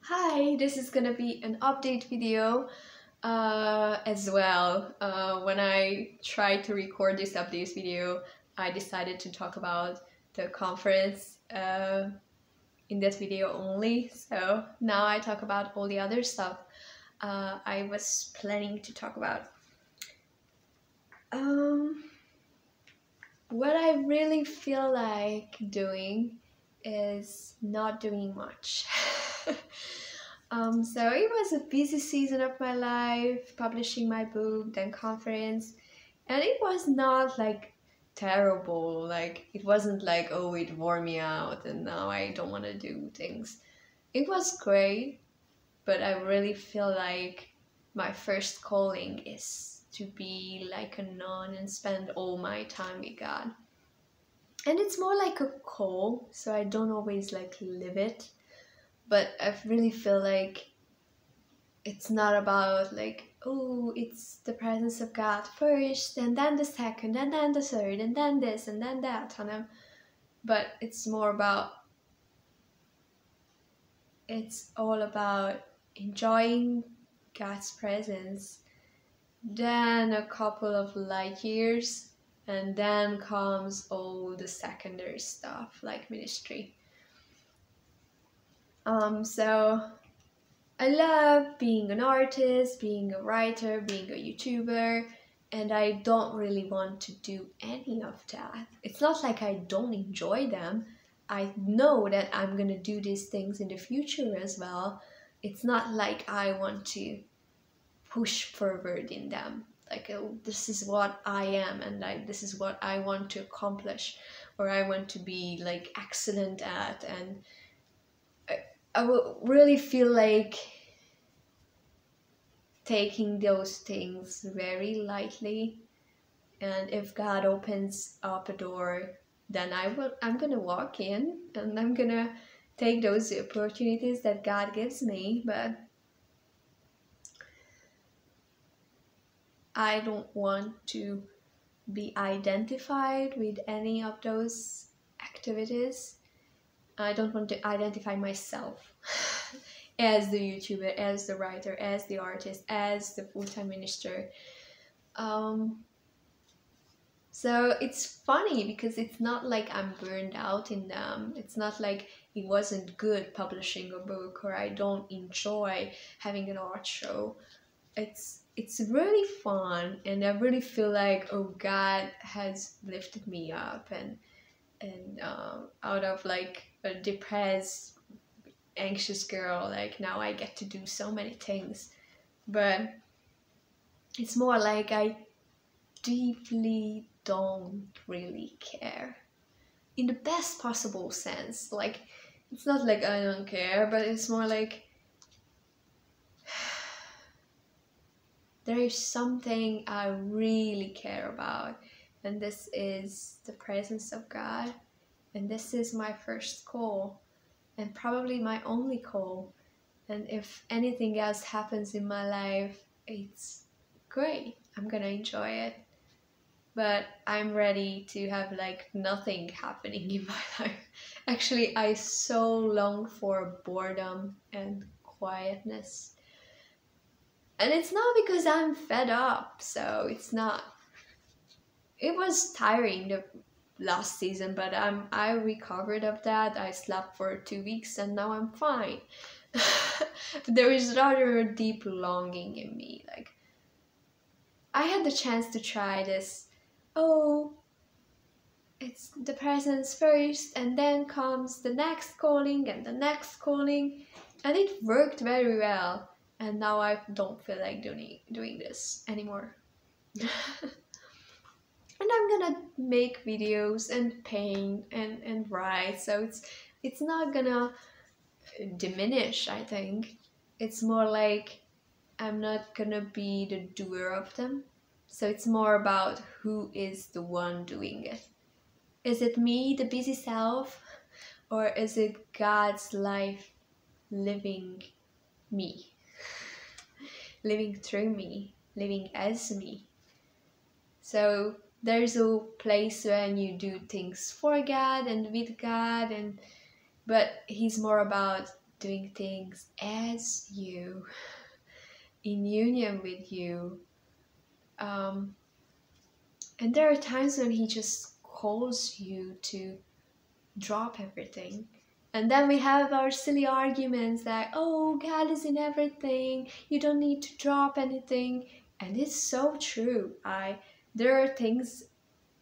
Hi, this is gonna be an update video as well. When I tried to record this update video, I decided to talk about the conference in this video only. So now I talk about all the other stuff I was planning to talk about. What I really feel like doing is not doing much. So it was a busy season of my life, publishing my book, then conference, and it was not like terrible. Like it wasn't like, oh, it wore me out and now I don't want to do things. It was great, but I really feel like my first calling is to be like a nun and spend all my time with God. And it's more like a call, so I don't always like live it. But I really feel like it's not about like, oh, it's the presence of God first, and then the second, and then the third, and then this, and then that. But it's more about, it's all about enjoying God's presence. Then a couple of light years, and then comes all the secondary stuff like ministry. So I love being an artist, being a writer, being a YouTuber, and I don't really want to do any of that. It's not like I don't enjoy them. I know that I'm gonna do these things in the future as well. It's not like I want to push forward in them. Like, oh, this is what I am, and like this is what I want to accomplish, or I want to be like excellent at, and I will really feel like taking those things very lightly. And if God opens up a door, then I'm gonna walk in and I'm gonna take those opportunities that God gives me. But I don't want to be identified with any of those activities. I don't want to identify myself as the YouTuber, as the writer, as the artist, as the full-time minister. So it's funny because it's not like I'm burned out in them. It's not like it wasn't good publishing a book, or I don't enjoy having an art show. It's really fun, and I really feel like, oh, God has lifted me up and out of like a depressed, anxious girl, like now I get to do so many things. But it's more like I deeply don't really care, in the best possible sense. Like, it's not like I don't care, but it's more like there is something I really care about, and this is the presence of God, and this is my first call, and probably my only call. And if anything else happens in my life, it's great, I'm gonna enjoy it. But I'm ready to have like nothing happening in my life. Actually, I so long for boredom and quietness. And it's not because I'm fed up, so it's not. It was tiring the last season, but I recovered of that. I slept for 2 weeks and now I'm fine. There is rather a deep longing in me. Like, I had the chance to try this. Oh, it's the presence first, and then comes the next calling and the next calling, and it worked very well. And now I don't feel like doing this anymore. And I'm gonna make videos and paint and write, so it's not gonna diminish, I think. It's more like I'm not gonna be the doer of them. So it's more about who is the one doing it. Is it me, the busy self, or is it God's life living me? Living through me, living as me. So there's a place when you do things for God and with God, but He's more about doing things as you, in union with you. And there are times when he just calls you to drop everything. And then we have our silly arguments that, oh, God is in everything, you don't need to drop anything. And it's so true. There are things,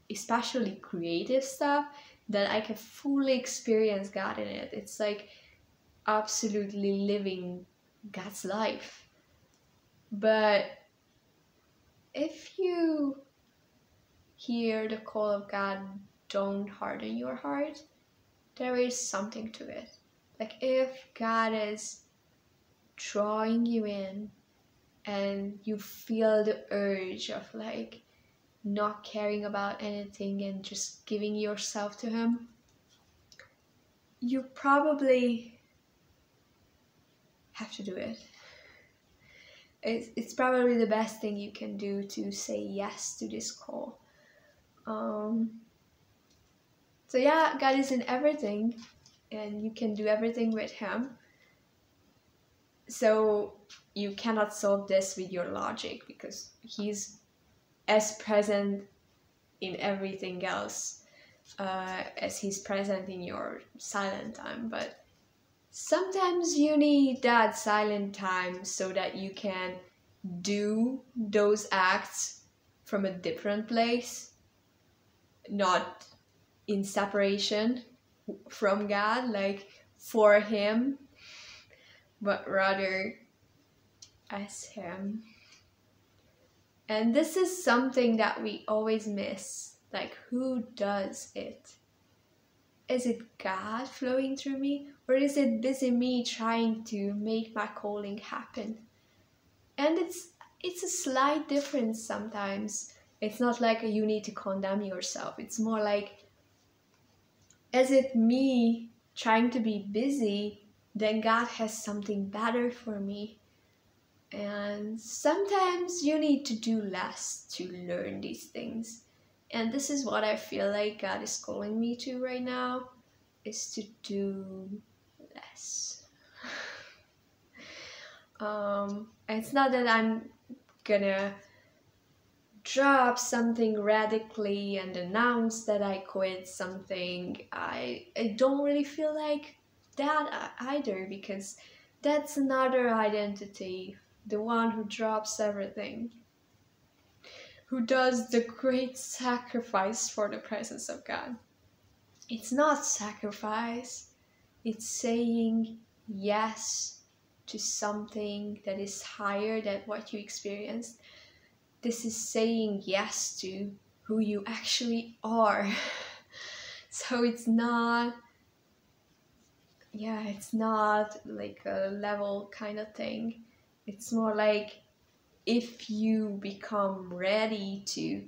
especially creative stuff, that I can fully experience God in it. It's like absolutely living God's life. But if you hear the call of God, don't harden your heart, there is something to it. Like if God is drawing you in and you feel the urge of like not caring about anything and just giving yourself to him, you probably have to do it. It's probably the best thing you can do to say yes to this call. So yeah, God is in everything and you can do everything with him. So you cannot solve this with your logic because he's as present in everything else as he's present in your silent time. But sometimes you need that silent time so that you can do those acts from a different place, not in separation from God, like for him, but rather as him. And this is something that we always miss. Like, who does it? Is it God flowing through me? Or is it busy me trying to make my calling happen? And it's a slight difference sometimes. It's not like you need to condemn yourself. It's more like, is it me trying to be busy? Then God has something better for me. And sometimes you need to do less to learn these things. And this is what I feel like God is calling me to right now, is to do less. It's not that I'm gonna drop something radically and announce that I quit something. I don't really feel like that either, because that's another identity, the one who drops everything, who does the great sacrifice for the presence of God. It's not sacrifice, it's saying yes to something that is higher than what you experienced. This is saying yes to who you actually are. So it's not like a level kind of thing. It's more like, if you become ready to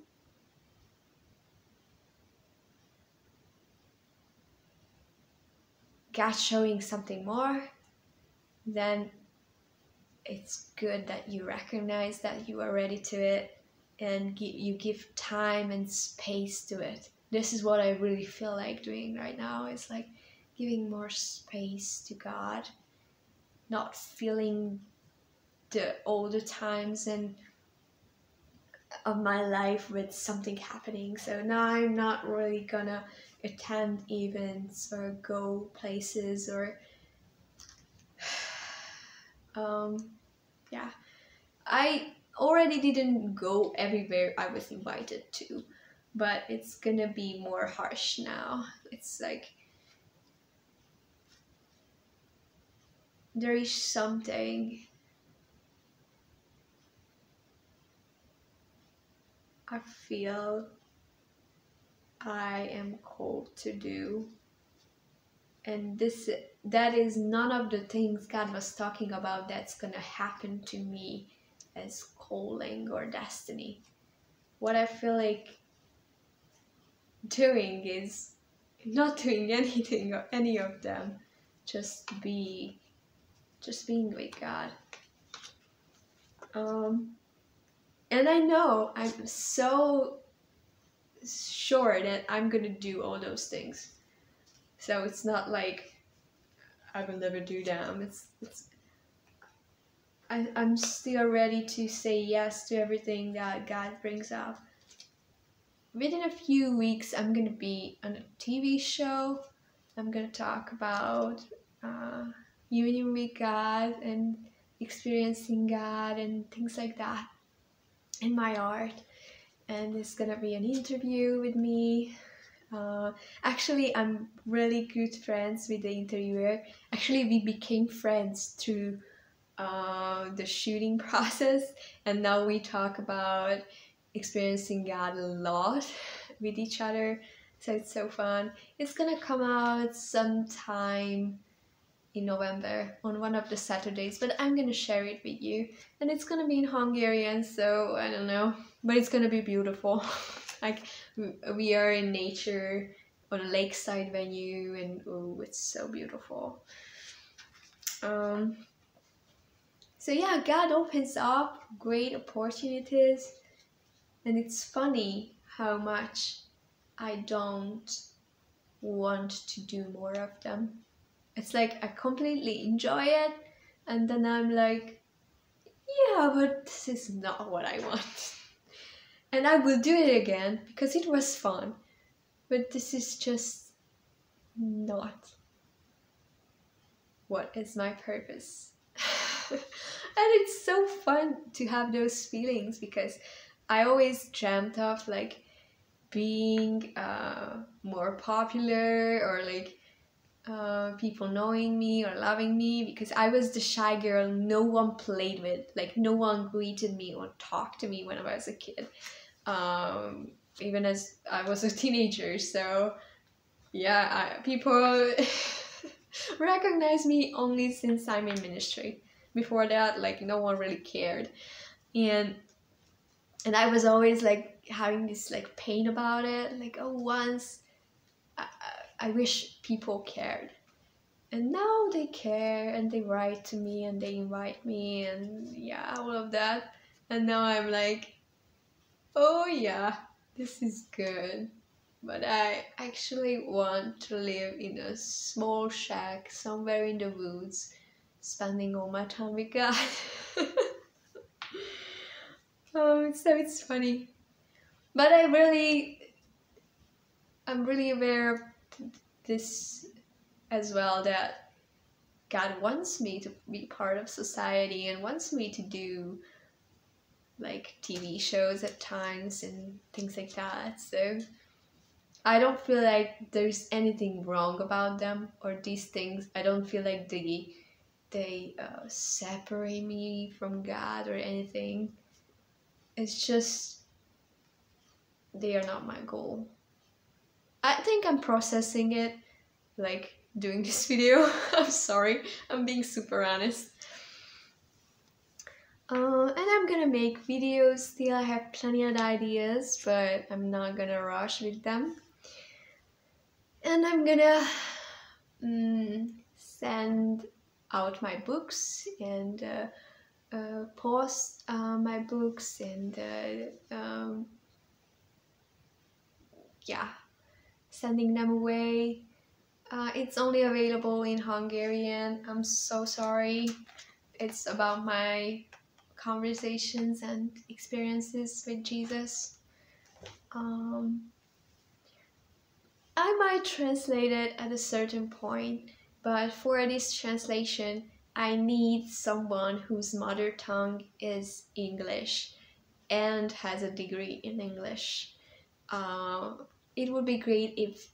God showing something more, then it's good that you recognize that you are ready to it and you give time and space to it. This is what I really feel like doing right now. It's like giving more space to God, not feeling all the times and of my life with something happening. So now I'm not really gonna attend events or go places or yeah, I already didn't go everywhere I was invited to, but it's gonna be more harsh now. It's like there is something I feel I am called to do, and that is none of the things God was talking about that's gonna happen to me as calling or destiny. What I feel like doing is not doing anything or any of them, just being with God. And I know, I'm so sure that I'm gonna do all those things. So it's not like I will never do them. I'm still ready to say yes to everything that God brings up. Within a few weeks, I'm gonna be on a TV show. I'm gonna talk about union with God and experiencing God and things like that in my art. And it's gonna be an interview with me. Actually, I'm really good friends with the interviewer. Actually, we became friends through the shooting process, and now we talk about experiencing God a lot with each other, so it's so fun. It's gonna come out sometime in November on one of the Saturdays, but I'm gonna share it with you, and it's gonna be in Hungarian, so I don't know, but it's gonna be beautiful. Like, we are in nature on a lakeside venue, and oh, it's so beautiful. So yeah, God opens up great opportunities, and it's funny how much I don't want to do more of them. It's like I completely enjoy it, and then I'm like, yeah, but this is not what I want. And I will do it again because it was fun, but this is just not what is my purpose. And it's so fun to have those feelings, because I always dreamt of like being more popular, or like people knowing me or loving me, because I was the shy girl no one played with. Like, no one greeted me or talked to me when I was a kid, even as I was a teenager. So yeah, people recognize me only since I'm in ministry. Before that, like, no one really cared, and I was always like having this like pain about it, like, oh, once I wish people cared, and now they care, and they write to me, and they invite me, and yeah, all of that, and now I'm like, oh yeah, this is good. But I actually want to live in a small shack somewhere in the woods, spending all my time with God. So it's funny. But I'm really aware of this as well, that God wants me to be part of society and wants me to do like TV shows at times and things like that. So I don't feel like there's anything wrong about them or these things. I don't feel like they separate me from God or anything. It's just they are not my goal. I think I'm processing it, like doing this video. I'm sorry, I'm being super honest. And I'm gonna make videos still. I have plenty of ideas, but I'm not gonna rush with them. And I'm gonna send out my books and post my books, and yeah, sending them away. It's only available in Hungarian. I'm so sorry. It's about my conversations and experiences with Jesus. I might translate it at a certain point, but for this translation, I need someone whose mother tongue is English and has a degree in English. It would be great if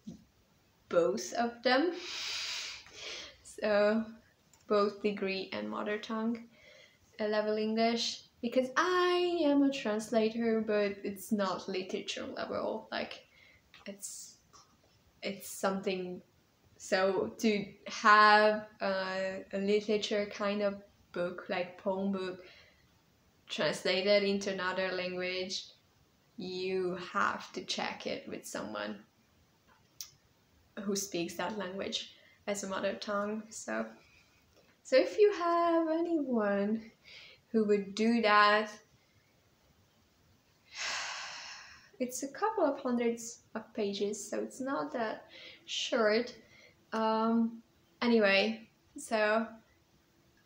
both of them, so both degree and mother tongue level English, because I am a translator, but it's not literature level. Like, it's something. So to have a literature kind of book, like poem book, translated into another language, you have to check it with someone who speaks that language as a mother tongue. So if you have anyone who would do that, it's a couple of hundreds of pages, so it's not that short. Anyway, So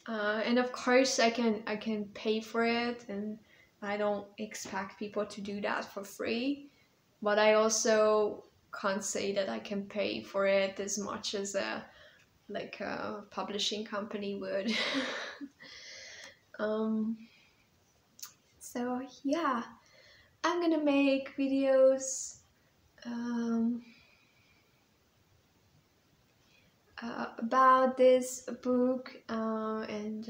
and of course I can pay for it, and I don't expect people to do that for free, but I also can't say that I can pay for it as much as a publishing company would. So yeah, I'm gonna make videos about this book and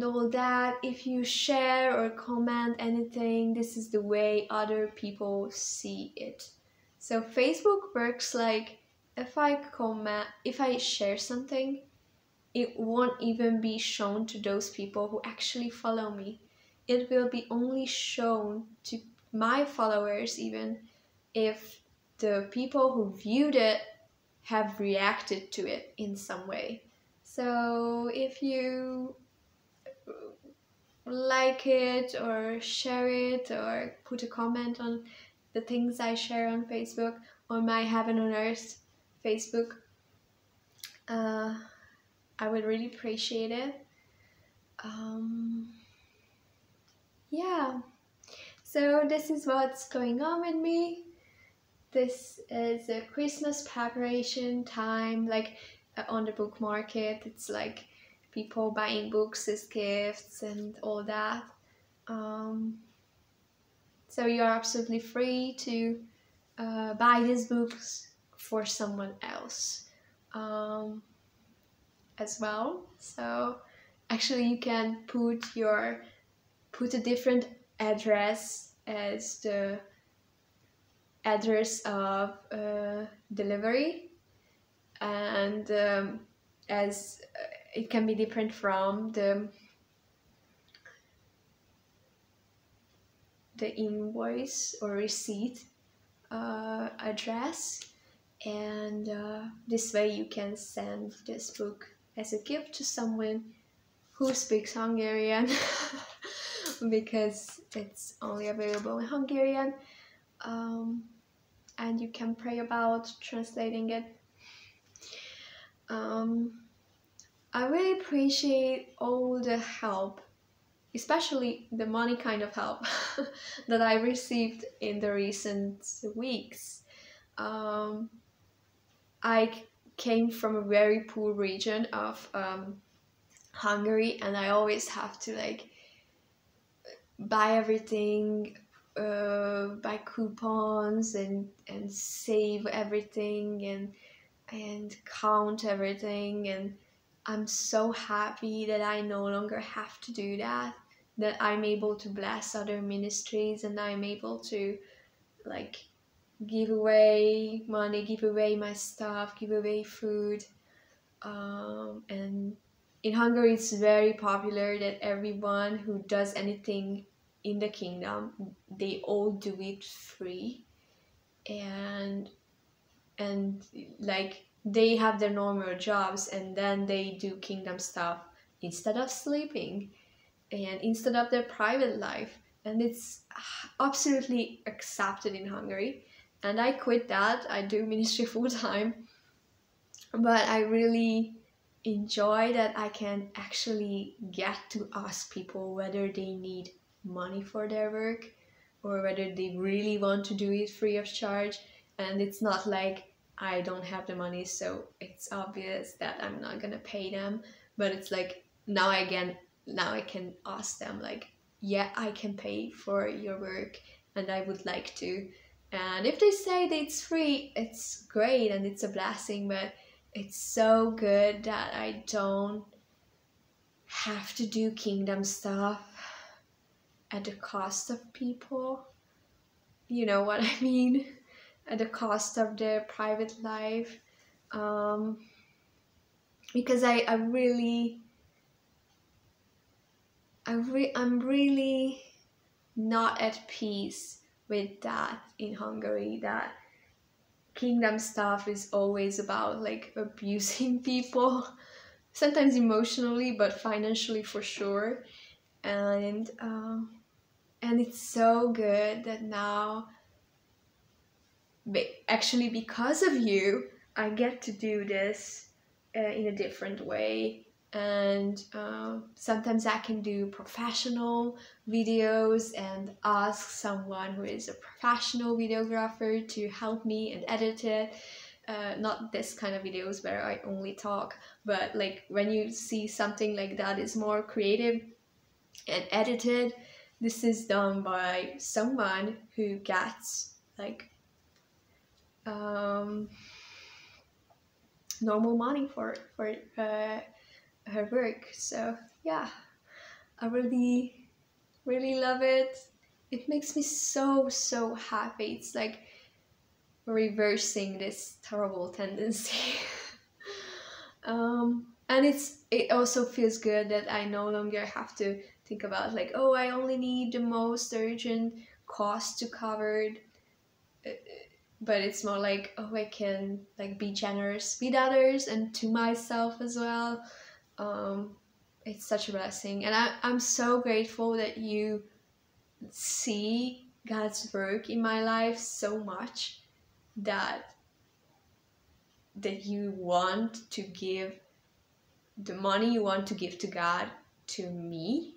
all that. If you share or comment anything, this is the way other people see it. So Facebook works like, if I share something, it won't even be shown to those people who actually follow me. It will be only shown to my followers, even if the people who viewed it have reacted to it in some way. So if you like it or share it or put a comment on the things I share on Facebook, on my Heaven on Earth Facebook, I would really appreciate it. Yeah, so this is what's going on with me. This is a Christmas preparation time, like on the book market. It's like people buying books as gifts and all that. So you're absolutely free to buy these books for someone else as well. So actually you can put a different address as the address of delivery, and as it can be different from the invoice or receipt address, and this way you can send this book as a gift to someone who speaks Hungarian because it's only available in Hungarian, and you can pray about translating it. I really appreciate all the help, especially the money kind of help that I received in the recent weeks. I came from a very poor region of Hungary, and I always have to like buy everything, buy coupons and save everything and count everything, and I'm so happy that I no longer have to do that, that I'm able to bless other ministries, and I'm able to like give away money, give away my stuff, give away food. And in Hungary it's very popular that everyone who does anything in the kingdom, they all do it free, and like they have their normal jobs and then they do kingdom stuff instead of sleeping and instead of their private life, and it's absolutely accepted in Hungary. And I quit that. I do ministry full time, but I really enjoy that I can actually get to ask people whether they need money for their work or whether they really want to do it free of charge. And it's not like I don't have the money, so it's obvious that I'm not gonna pay them, but it's like now I can ask them like, yeah, I can pay for your work and I would like to. And if they say that it's free, it's great and it's a blessing, but it's so good that I don't have to do kingdom stuff at the cost of people. You know what I mean? At the cost of their private life. Because I'm really not at peace with that in Hungary, that kingdom stuff is always about like abusing people, sometimes emotionally but financially for sure. And it's so good that now actually because of you I get to do this in a different way. And sometimes I can do professional videos and ask someone who is a professional videographer to help me and edit it. Not this kind of videos where I only talk, but like when you see something like that is more creative and edited, this is done by someone who gets like normal money for her work. So yeah, I really love it. It makes me so happy. It's like reversing this terrible tendency. And it also feels good that I no longer have to think about like, oh, I only need the most urgent cost to cover, but it's more like, oh, I can like be generous with others and to myself as well. It's such a blessing, and I'm so grateful that you see God's work in my life so much that you want to give the money you want to give to God to me.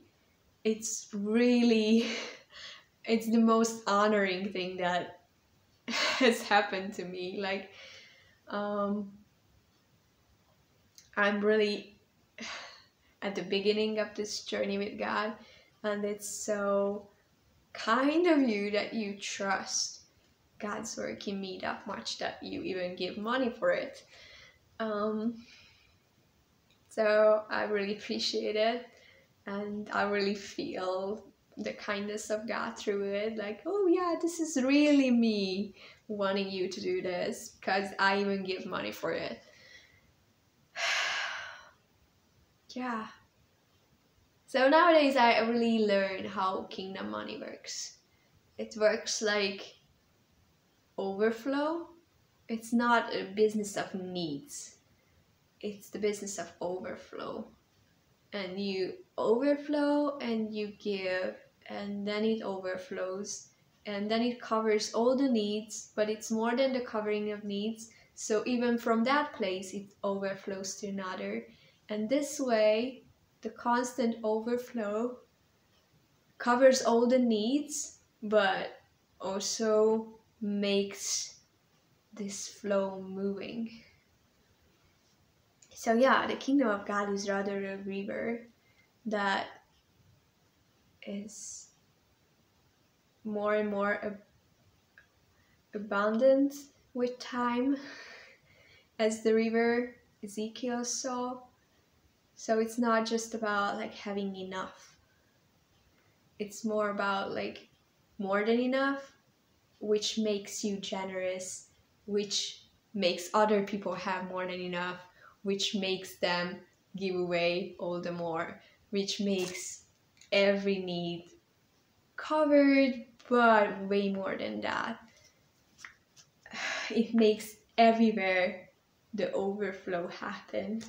It's really it's the most honoring thing that has happened to me. Like I'm really at the beginning of this journey with God, and it's so kind of you that you trust God's work in me that much that you even give money for it. So I really appreciate it, and I really feel the kindness of God through it. Like, oh yeah, this is really me wanting you to do this because I even give money for it. Yeah. So nowadays I really learn how kingdom money works. It works like overflow. It's not a business of needs. It's the business of overflow. And you overflow and you give, and then it overflows, and then it covers all the needs, but it's more than the covering of needs. So even from that place, it overflows to another. And this way, the constant overflow covers all the needs, but also makes this flow moving. So yeah, the kingdom of God is rather a river that is more and more abundant with time, as the river Ezekiel saw. So it's not just about like having enough. It's more about like more than enough, which makes you generous, which makes other people have more than enough, which makes them give away all the more, which makes every need covered, but way more than that. It makes everywhere the overflow happen.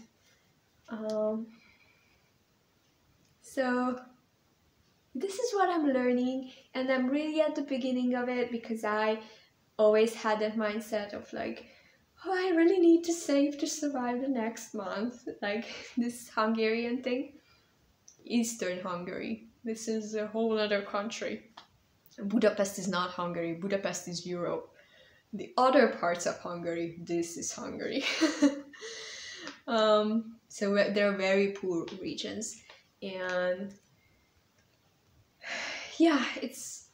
So this is what I'm learning, and I'm really at the beginning of it because I always had that mindset of like, oh, I really need to save to survive the next month. Like this Hungarian thing. Eastern Hungary. This is a whole other country. Budapest is not Hungary. Budapest is Europe. The other parts of Hungary, this is Hungary. So they're very poor regions. And yeah, it's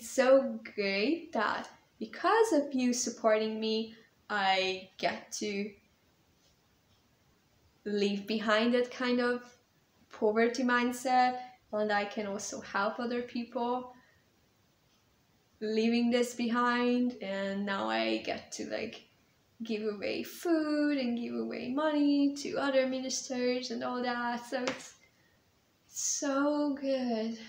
so great that because of you supporting me, I get to leave behind that kind of poverty mindset, and I can also help other people leaving this behind. And now I get to like give away food and give away money to other ministers and all that. So it's so good.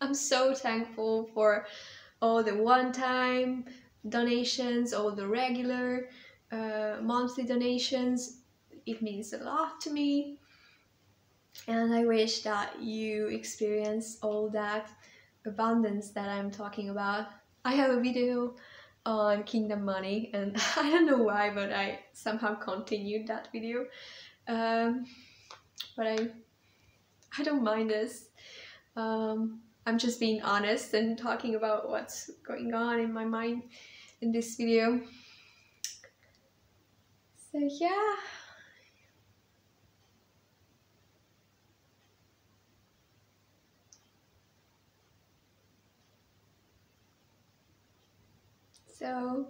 I'm so thankful for all the one-time donations, all the regular monthly donations. It means a lot to me, and I wish that you experience all that abundance that I'm talking about. I have a video on Kingdom Money, and I don't know why, but I somehow continued that video. But I don't mind this. I'm just being honest and talking about what's going on in my mind in this video. So yeah. So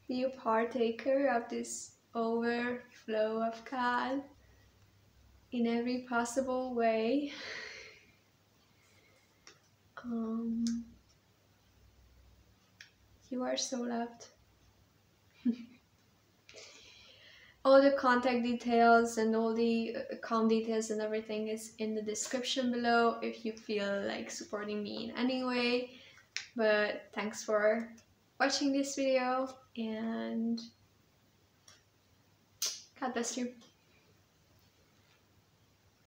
be a partaker of this overflow of God in every possible way. You are so loved. All the contact details and all the account details and everything is in the description below if you feel like supporting me in any way. But thanks for watching this video, and God bless you.